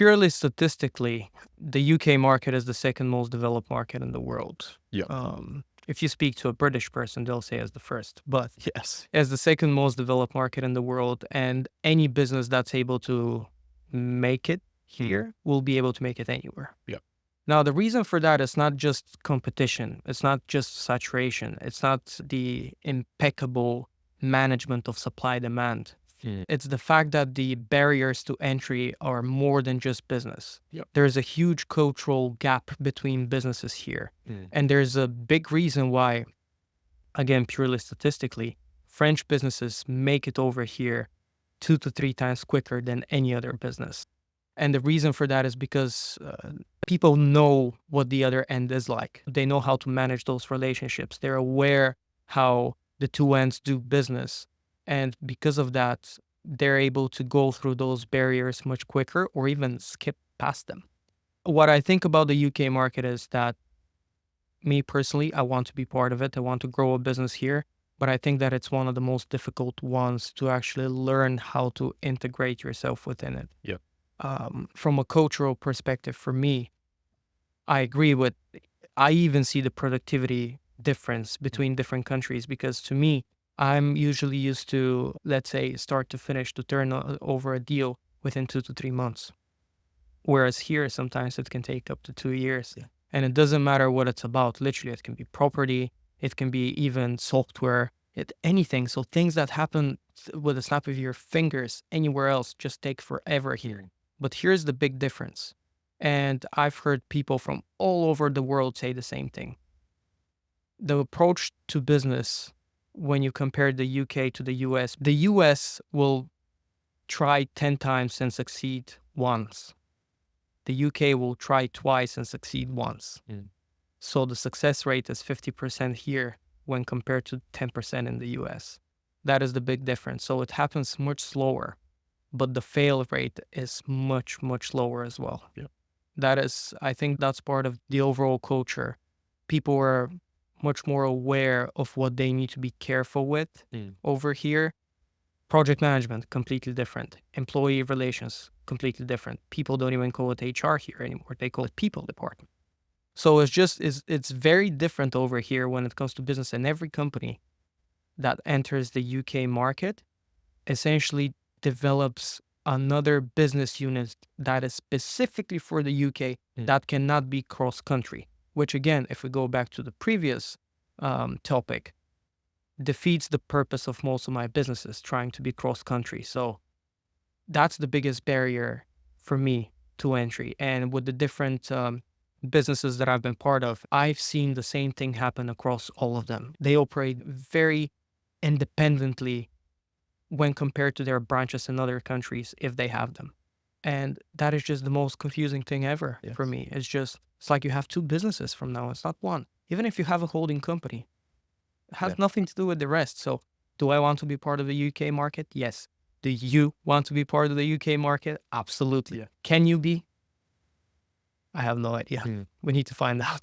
Purely statistically, the UK market is the second most developed market in the world. Yeah. If you speak to a British person, they'll say as the first, but Yes. as the second most developed market in the world, and any business that's able to make it here will be able to make it anywhere. Yeah. Now, the reason for that is not just competition. It's not just saturation. It's not the impeccable management of supply demand. It's the fact that the barriers to entry are more than just business. Yep. There's a huge cultural gap between businesses here. And there's a big reason why, again, purely statistically, French businesses make it over here 2 to 3 times quicker than any other business. And the reason for that is because people know what the other end is like. They know how to manage those relationships. They're aware how the two ends do business. And because of that, they're able to go through those barriers much quicker or even skip past them. What I think about the UK market is that me personally, I want to be part of it. I want to grow a business here. But I think that it's one of the most difficult ones to actually learn how to integrate yourself within it. Yeah. From a cultural perspective, for me, I agree with, I even see the productivity difference between different countries because to me, I'm usually used to, let's say, start to finish to turn over a deal within 2 to 3 months. Whereas here, sometimes it can take up to 2 years. Yeah. And it doesn't matter what it's about. Literally, it can be property, it can be even software, anything. So things that happen with a snap of your fingers anywhere else just take forever here. But here's the big difference. And I've heard people from all over the world say the same thing. The approach to business, when you compare the UK to the US will try 10 times and succeed once. The UK will try twice and succeed once. So the success rate is 50% here when compared to 10% in the US. That is the big difference. So it happens much slower, but the fail rate is much, much lower as well. Yeah. That is, I think that's part of the overall culture. People are much more aware of what they need to be careful with over here. Project management, completely different. Employee relations, completely different. People don't even call it HR here anymore. They call it people department. So it's very different over here when it comes to business, and every company that enters the UK market essentially develops another business unit that is specifically for the UK that cannot be cross-country, which again, if we go back to the previous topic, defeats the purpose of most of my businesses trying to be cross-country. So that's the biggest barrier for me to entry. And with the different businesses that I've been part of, I've seen the same thing happen across all of them. They operate very independently when compared to their branches in other countries, if they have them. And that is just the most confusing thing ever for me. It's like you have 2 businesses from now. It's not one. Even if you have a holding company, it has nothing to do with the rest. So do I want to be part of the UK market? Yes. Do you want to be part of the UK market? Absolutely. Yeah. Can you be? I have no idea. We need to find out.